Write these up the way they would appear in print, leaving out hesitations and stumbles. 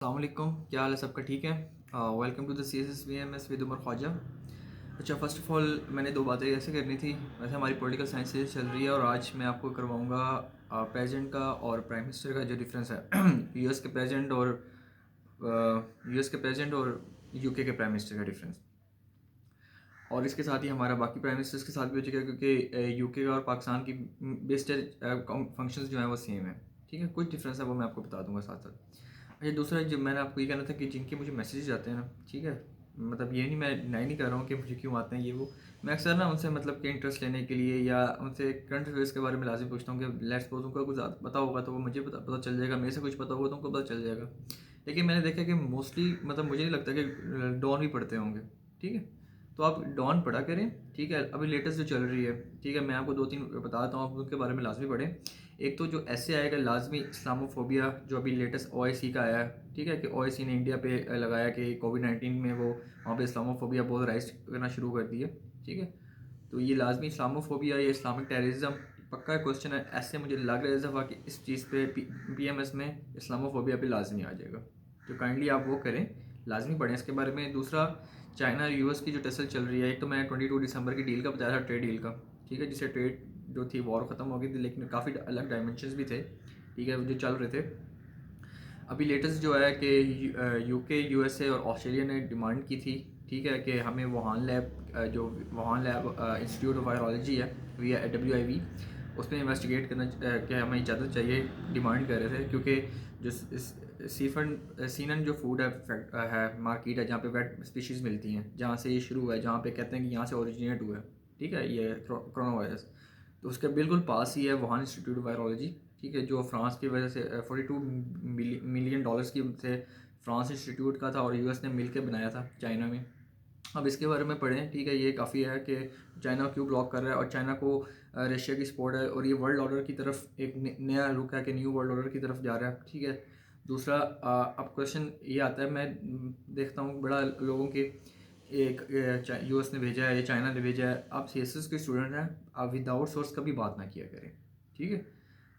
अस्सलाम वालेकुम, क्या हाल है? सबका ठीक है? Welcome to the C S S V M S with Umar Khwaja. अच्छा, फ़र्स्ट ऑफ़ ऑल मैंने दो बातें ऐसे करनी थी। वैसे हमारी पॉलिटिकल साइंस सीरीज़ चल रही है और आज मैं आपको करवाऊँगा प्रेसिडेंट का और प्राइम मिनिस्टर का जो डिफरेंस है यूएस के प्रेसिडेंट और यूके के प्राइम मिनिस्टर का डिफरेंस। और इसके साथ ही हमारा बाकी प्राइम मिनिस्टर्स के साथ भी हो चुका है, क्योंकि यूके का और पाकिस्तान की बेस्ड फंक्शंस जो हैं वो सेम है। ठीक है, कुछ डिफरेंस है वो मैं आपको बता दूंगा साथ साथ। अच्छा, दूसरा जो मैंने आपको ये कहना था कि जिनके मुझे मैसेजेस आते हैं ना, ठीक है, मतलब ये नहीं, मैं नहीं नहीं कर रहा हूँ कि मुझे क्यों आते हैं ये वो। मैं अक्सर ना उनसे मतलब कि इंटरेस्ट लेने के लिए या उनसे करंट अफेयर्स के बारे में लाजिम पूछता हूँ कि लेट्स सपोज उनको कुछ पता होगा तो वो मुझे पता चल जाएगा, मेरे से कुछ पता होगा तो उनको पता चल जाएगा। लेकिन मैंने देखा कि मोस्टली मतलब मुझे नहीं लगता कि डॉन भी पढ़ते होंगे। ठीक है, तो आप डॉन पढ़ा करें। ठीक है, अभी लेटेस्ट जो चल रही है, ठीक है, मैं आपको दो तीन बताता हूँ, आप उनके बारे में लाजमी पढ़ें। एक तो जो ऐसे आएगा लाजमी इस्लामोफोबिया, जो अभी लेटेस्ट ओआईसी का आया है। ठीक है, कि ओआईसी ने इंडिया पे लगाया कि कोविड-19 में वो वहाँ पे इस्लामोफोबिया बहुत राइज करना शुरू कर दी है। ठीक है, तो ये लाजमी इस्लामोफोबिया या इस्लामिक टेररिज्म पक्का क्वेश्चन है। ऐसे मुझे लग रहा है इस दफ़ा कि इस चीज़ पे पीएमएस में इस्लामोफोबिया पे लाजमी आ जाएगा। तो काइंडली आप वो करें, लाजमी पढ़ें इसके बारे में। दूसरा, चाइना यूएस की जो टसल चल रही है, एक तो मैंने 22 दिसंबर की डील का बताया था, ट्रेड डील का। ठीक है, जिससे ट्रेड जो थी वॉर ख़त्म हो गई थी, लेकिन काफ़ी अलग डायमेंशंस भी थे। ठीक है, जो चल रहे थे। अभी लेटेस्ट जो है कि यूके, यूएसए और ऑस्ट्रेलिया ने डिमांड की थी, ठीक है, कि हमें वुहान लैब, जो Wuhan lab institute of virology है, WIV, उसमें इन्वेस्टिगेट करना कि हमें इजाज़त चाहिए, डिमांड कर रहे थे। क्योंकि जो सीनन जो फूड है मार्केट है, जहाँ पे वेट स्पीशीज़ मिलती हैं, जहाँ से ये शुरू हुआ है, जहाँ पे कहते हैं कि यहाँ से ओरिजिनेट हुआ है, ठीक है, ये कोरोना वायरस, तो उसके बिल्कुल पास ही है वुहान इंस्टीट्यूट ऑफ वायरोलॉजी। ठीक है, जो फ्रांस की वजह से 42 मिलियन डॉलर्स की से फ्रांस इंस्टीट्यूट का था और यूएस ने मिल के बनाया था चाइना में। अब इसके बारे में पढ़ें। ठीक है, ये काफ़ी है कि चाइना क्यों ब्लॉक कर रहा है और चाइना को रशिया की सपोर्ट है और ये वर्ल्ड ऑर्डर की तरफ एक नया रुख है कि न्यू वर्ल्ड ऑर्डर की तरफ जा रहा है। ठीक है, दूसरा, अब क्वेश्चन ये आता है, मैं देखता हूँ बड़ा लोगों के, एक यूएस ने भेजा है या चाइना ने भेजा है, आप सीएसएस के स्टूडेंट हैं, आप विदाउट सोर्स कभी बात ना किया करें। ठीक है,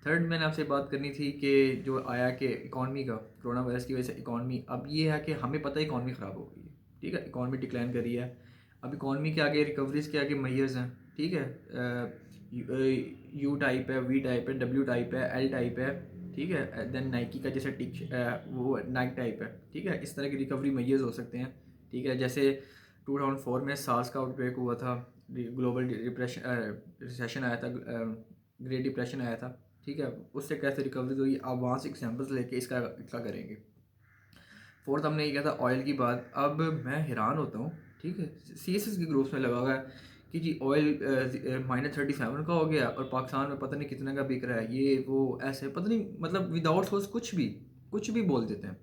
थर्ड, मैंने आपसे बात करनी थी कि जो आया कि इकॉनमी का, कोरोना वायरस की वजह से इकॉनमी, अब ये है कि हमें पता है इकॉनमी ख़राब हो गई है। ठीक है, इकॉनमी डिक्लाइन कर रही है। अब इकॉनमी के आगे, रिकवरीज के आगे मैयर्स हैं। ठीक है, यू टाइप है, वी टाइप है, डब्ल्यू टाइप है, एल टाइप है। ठीक है, देन नाइकी का जैसे वो नाइक टाइप है। ठीक है, इस तरह की रिकवरी मैयर्स हो सकते हैं। ठीक है, जैसे 2004 में सार्स का आउटब्रेक हुआ था, ग्लोबल डिप्रेशन रिसेशन आया था, ग्रेट डिप्रेशन आया था। ठीक है, उससे कैसे रिकवरी हुई, आप वहाँ से एग्जाम्पल्स लेके इसका क्या करेंगे। फोर्थ, हमने ये किया था ऑयल की बात। अब मैं हैरान होता हूँ, ठीक है, सीएसएस के ग्रुप्स में लगा हुआ है कि जी ऑयल -37 का हो गया और पाकिस्तान में पता नहीं कितने का बिक रहा है, ये वो ऐसे पता नहीं, मतलब विदाउट सोर्स कुछ भी बोल देते हैं।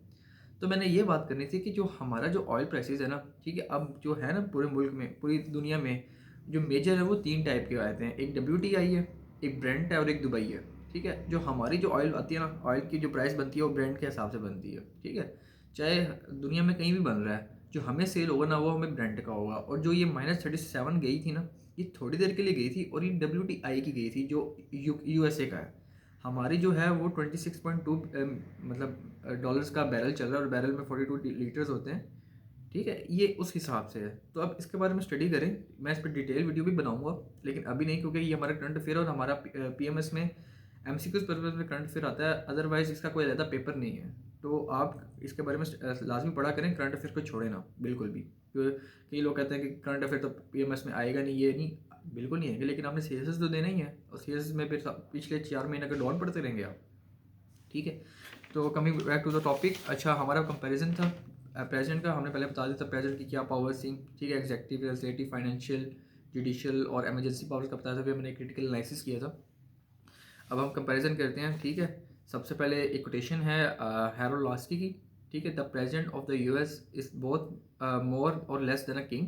तो मैंने ये बात करनी थी कि जो हमारा जो ऑयल प्राइसेस है ना, ठीक है, अब जो है ना पूरे मुल्क में, पूरी दुनिया में जो मेजर है वो तीन टाइप के आते हैं। एक WTI है, एक ब्रेंट है और एक दुबई है। ठीक है, जो हमारी जो ऑयल आती है ना, ऑयल की जो प्राइस बनती है वो ब्रेंट के हिसाब से बनती है। ठीक है, चाहे दुनिया में कहीं भी बन रहा है, जो हमें सेल होगा ना वो हमें ब्रेंट का होगा। और जो ये -37 गई थी ना, ये थोड़ी देर के लिए गई थी और ये WTI की गई थी जो यूएसए का है। हमारी जो है वो 26.2 मतलब डॉलर्स का बैरल चल रहा है और बैरल में 42 लीटर्स होते हैं। ठीक है, ये उस हिसाब से है। तो अब इसके बारे में स्टडी करें, मैं इस पर डिटेल वीडियो भी बनाऊंगा, लेकिन अभी नहीं, क्योंकि ये हमारा करंट अफेयर और हमारा पीएमएस में एमसीक्यूज पर्पज में करंट अफेयर आता है, अदरवाइज इसका कोई ज़्यादा पेपर नहीं है। तो आप इसके बारे में लाजमी पढ़ा करें, करंट अफेयर को छोड़े ना बिल्कुल भी। कई लोग कहते हैं कि करंट अफेयर तो पीएमएस में आएगा नहीं, ये नहीं, बिल्कुल नहीं आएगा, लेकिन आपने सीएसएस तो देना ही है और सीएसएस में फिर पिछले 4 महीने का डॉन पढ़ते रहेंगे आप। ठीक है, तो coming back to the topic. अच्छा, हमारा कंपैरिजन था प्रेजेंट का, हमने पहले बता दिया था प्रेजेंट की क्या पावर्स थी। ठीक है, एग्जेक्टिव, लेजिस्लेटिव, फाइनेंशियल, जुडिशियल और एमरजेंसी पावर्स का बताया था, फिर मैंने क्रिटिकल एनालिसिस किया था। अब हम कंपैरिजन करते हैं। ठीक है, सबसे पहले एक कोटेशन है हैरोल्ड लास्की की। ठीक है, the president of the US is both more और less than a king,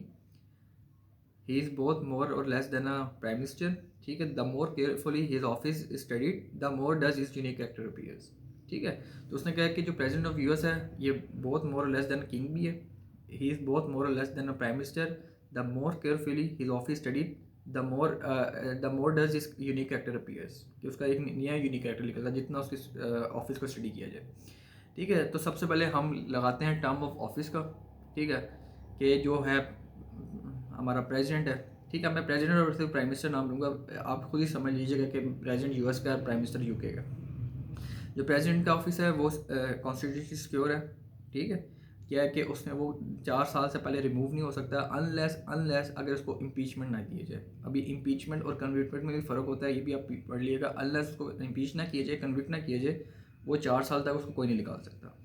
he is both more और less than a prime minister. ठीक है, the more carefully his office studied the more does his unique character appears. ठीक है, तो उसने कहा कि जो प्रेसिडेंट ऑफ यूएस है ये बहुत मोर और लेस देन किंग भी है, ही इज़ बहुत मोर और less than a prime minister, the more carefully his office studied the more does is unique character appears, कि उसका एक नया यूनिक कैरेक्टर निकलता है जितना उसके ऑफिस को स्टडी किया जाए। ठीक है। तो सबसे पहले हम लगाते हैं टर्म ऑफ ऑफिस का, ठीक है, कि जो है हमारा प्रेसिडेंट है, ठीक है। मैं प्रेसिडेंट और सिर्फ प्राइम मिनिस्टर नाम लूँगा, आप खुद ही समझ लीजिएगा कि प्रेसिडेंट यूएस का है, प्राइम मिनिस्टर यूके का। जो प्रेसिडेंट का ऑफिस है वो कॉन्स्टिट्यूशन सिक्योर है, ठीक है। क्या है कि उसमें वो 4 साल से पहले रिमूव नहीं हो सकता अनलेस अगर उसको इम्पीचमेंट ना किया जाए। अभी इम्पीचमेंट और कन्विक्टमेंट में भी फ़र्क होता है, ये भी आप पढ़ लीजिएगा। अनलेस उसको इम्पीच ना किया जाए, कन्विक्ट ना किया जाए, वो 4 साल तक उसको कोई नहीं निकाल सकता।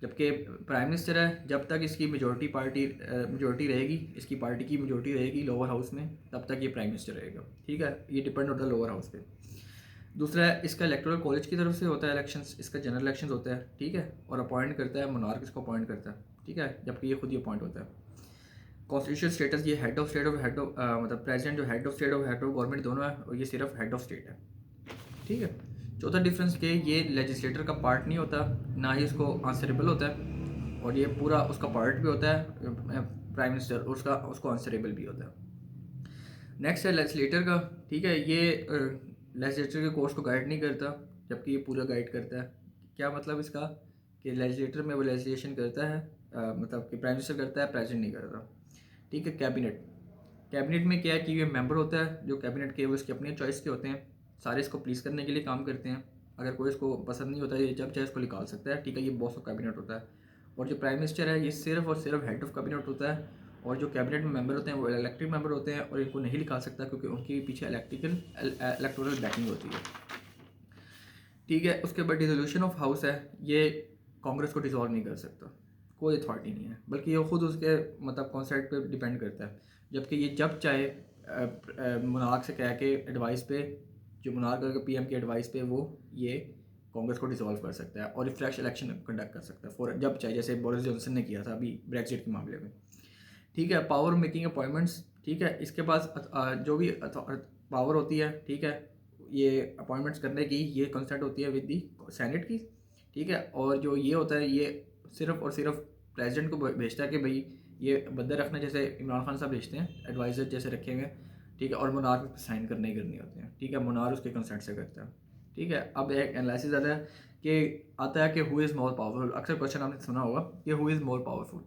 जबकि प्राइम मिनिस्टर है, जब तक इसकी मेजोरिटी रहेगी, इसकी पार्टी की मेजोरिटी रहेगी लोअर हाउस में, तब तक ये प्राइम मिनिस्टर रहेगा, ठीक है। ये डिपेंड होता है लोअर हाउस पे। दूसरा है इसका इलेक्टोरल कॉलेज की तरफ से होता है इलेक्शंस, इसका जनरल इलेक्शंस होता है, ठीक है। और अपॉइंट करता है मोनार्क, इसको अपॉइंट करता है, ठीक है, जबकि ये खुद ही अपॉइंट होता है। कॉन्स्टिट्यूशन स्टेटस, ये हेड ऑफ स्टेट और मतलब प्रेसिडेंट जो हेड ऑफ स्टेट और हेड ऑफ गवर्नमेंट दोनों है, और ये सिर्फ हेड ऑफ स्टेट है, ठीक है। चौथा डिफरेंस कि ये लेजिस्लेटर का पार्ट नहीं होता, ना ही इसको आंसरेबल होता है, और ये पूरा उसका पार्ट भी होता है प्राइम मिनिस्टर, उसको आंसरेबल भी होता है। नेक्स्ट है लेजिस्लेटर का, ठीक है। ये लेजिस्लेटर के कोर्स को गाइड नहीं करता, जबकि ये पूरा गाइड करता है। क्या मतलब इसका, कि लेजिस्लेटर में वो लेजिस्लेशन करता है, मतलब कि प्राइम मिनिस्टर करता है, प्रेसिडेंट नहीं करता, ठीक है। कैबिनेट में क्या है कि ये मेंबर होता है, जो कैबिनेट के वो इसकी अपनी चॉइस के होते हैं, सारे इसको प्लीज़ करने के लिए काम करते हैं। अगर कोई इसको पसंद नहीं होता, ये जब चाहे इसको निकाल सकता है, ठीक है। ये बॉस ऑफ कैबिनेट होता है। और जो प्राइम मिनिस्टर है, ये सिर्फ और सिर्फ हेड ऑफ कैबिनेट होता है, और जो कैबिनेट में मेंबर होते हैं वो इलेक्टेड मेंबर होते हैं, और इनको नहीं निकाल सकता क्योंकि उनके पीछे इलेक्टोरल बैकिंग होती है, ठीक है। उसके बाद डिसोल्यूशन ऑफ हाउस है, ये कांग्रेस को डिसॉल्व नहीं कर सकता, कोई अथॉरिटी नहीं है, बल्कि ये खुद उसके मतलब कॉन्सेप्ट पे डिपेंड करता है। जबकि ये जब चाहे मुनार्क से कह के एडवाइस पे, जो मुनार्क का पीएम की एडवाइस पे, वो ये कांग्रेस को डिसॉल्व कर सकता है और फ्रेश इलेक्शन कंडक्ट कर सकता है फॉर जब चाहे, जैसे बोरिस जॉनसन ने किया था अभी ब्रेक्जिट के मामले में, ठीक है। पावर मेकिंग अपॉइंटमेंट्स, ठीक है। इसके पास जो भी पावर होती है, ठीक है, ये अपॉइंटमेंट्स करने की, ये कंसल्ट होती है विद दी सेनेट की, ठीक है। और जो ये होता है, ये सिर्फ और सिर्फ प्रेसिडेंट को भेजता है कि भाई ये बंदे रखना, जैसे इमरान खान साहब भेजते हैं एडवाइज़र जैसे रखे हुए हैं, ठीक है। और मुनार साइन करने ही करनी होते हैं, ठीक है। मुनार उसके कंसेंट से करता है, ठीक है। अब एक एनालिसिस आता है कि हु इज़ मोर पावरफुल। अक्सर क्वेश्चन आपने सुना होगा कि who is more powerful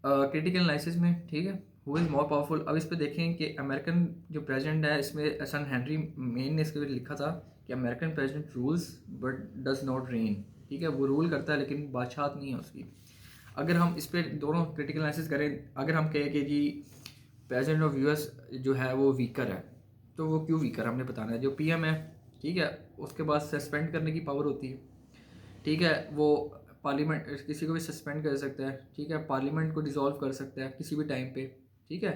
critical analysis में, ठीक है। हु इज़ मोर पावरफुल, अब इस पे देखें कि अमेरिकन जो प्रेसिडेंट है, इसमें सन हेनरी मेन ने इसके लिखा था कि American president rules but does not rain, ठीक है। वो रूल करता है लेकिन बादशाहत नहीं है उसकी। अगर हम इस पर दोनों क्रिटिकल एनालिसिस करें, अगर हम कहें कि जी प्रेसिडेंट ऑफ यूएस जो है वो वीकर है, तो वो क्यों वीकर है हमने बताना है। जो पीएम है, ठीक है, उसके पास सस्पेंड करने की पावर होती है, ठीक है। वो पार्लियामेंट किसी को भी सस्पेंड कर सकता है, ठीक है। पार्लियामेंट को डिसॉल्व कर सकता है किसी भी टाइम पे, ठीक है।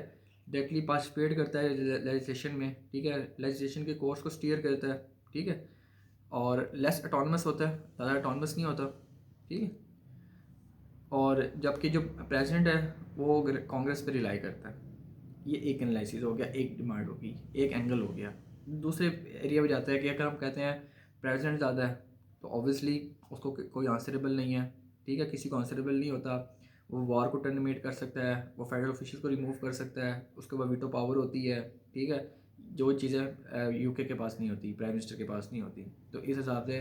डायरेक्टली पार्टिसिपेट करता है लेजिस्लेशन में, ठीक है। लेजिस्लेशन के कोर्स को स्टीयर करता है, ठीक है। और लेस ऑटोनमस होता है, ज़्यादा ऑटोनमस नहीं होता, ठीक है। और जबकि जो प्रेसिडेंट है वो कांग्रेस पे रिलाई करता है। ये एक एनालिसिस हो गया, एक डिमांड होगी, एक एंगल हो गया। दूसरे एरिया में जाता है कि अगर हम कहते हैं प्रेसिडेंट ज़्यादा है, तो ऑब्वियसली उसको कोई आंसरेबल नहीं है, ठीक है। किसी को आंसरेबल नहीं होता, वो वॉर को टर्मिनेट कर सकता है, वो फेडरल ऑफिशियल को रिमूव कर सकता है, उसके बाद वीटो पावर होती है, ठीक है। जो चीज़ें यूके के पास नहीं होती, प्राइम मिनिस्टर के पास नहीं होती, तो इस हिसाब से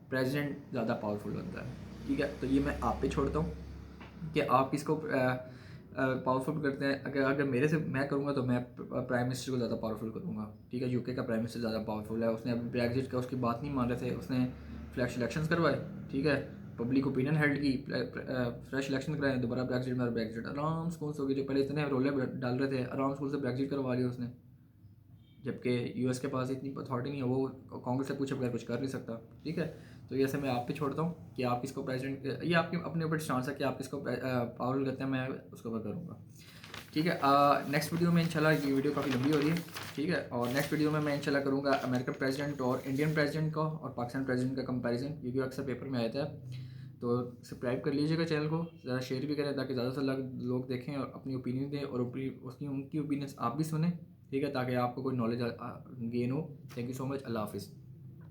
प्रेसिडेंट ज़्यादा पावरफुल बनता है, ठीक है। तो ये मैं आप पे छोड़ता हूँ कि आप किसको पावरफुल करते हैं। अगर अगर मेरे से मैं करूँगा तो मैं प्राइम मिनिस्टर को ज़्यादा पावरफुल करूँगा, ठीक है। यूके का प्राइम मिनिस्टर ज़्यादा पावरफुल है, उसने अभी ब्रेक्जिट का उसकी बात नहीं मान रहे थे, उसने फ्लैश इलेक्शंस करवाए, ठीक है। पब्लिक ओपिनियन हेल्ड की, फ्रेश इलेक्शन कराए, दोबारा ब्रेक्जिट में, ब्रेक्जिट आराम स्कूल से हो गई। जो पहले इतने रोले डाल रहे थे, आराम स्कूल से ब्रेक्जिट करवा लिया उसने, जबकि यूएस के पास इतनी अथॉरिटी नहीं है, वो कांग्रेस से पूछे बगैर कुछ कर नहीं सकता, ठीक है। तो ये ऐसे मैं आप पे छोड़ता हूँ कि आप किसको प्रेसिडेंट, ये आपके अपने ऊपर स्टांस है कि आप किसको पावरफुल करते हैं, मैं उसके ऊपर करूँगा, ठीक है। नेक्स्ट वीडियो में इंशाल्लाह, ये वीडियो काफ़ी लंबी हो रही है, ठीक है। और नेक्स्ट वीडियो में मैं इंशाल्लाह करूँगा अमेरिकन प्रेसिडेंट और इंडियन प्रेसिडेंट का और पाकिस्तान प्रेसिडेंट का कंपैरिजन, क्योंकि अक्सर पेपर में आया था। तो सब्सक्राइब कर लीजिएगा चैनल को, ज़्यादा शेयर भी करें ताकि ज़्यादा से लोग देखें और अपनी ओपिनियन दें, और उनकी ओपिनियन आप भी सुने, ठीक है, ताकि आपको कोई नॉलेज गेन हो। Thank you so much. अल्लाह हाफिज़।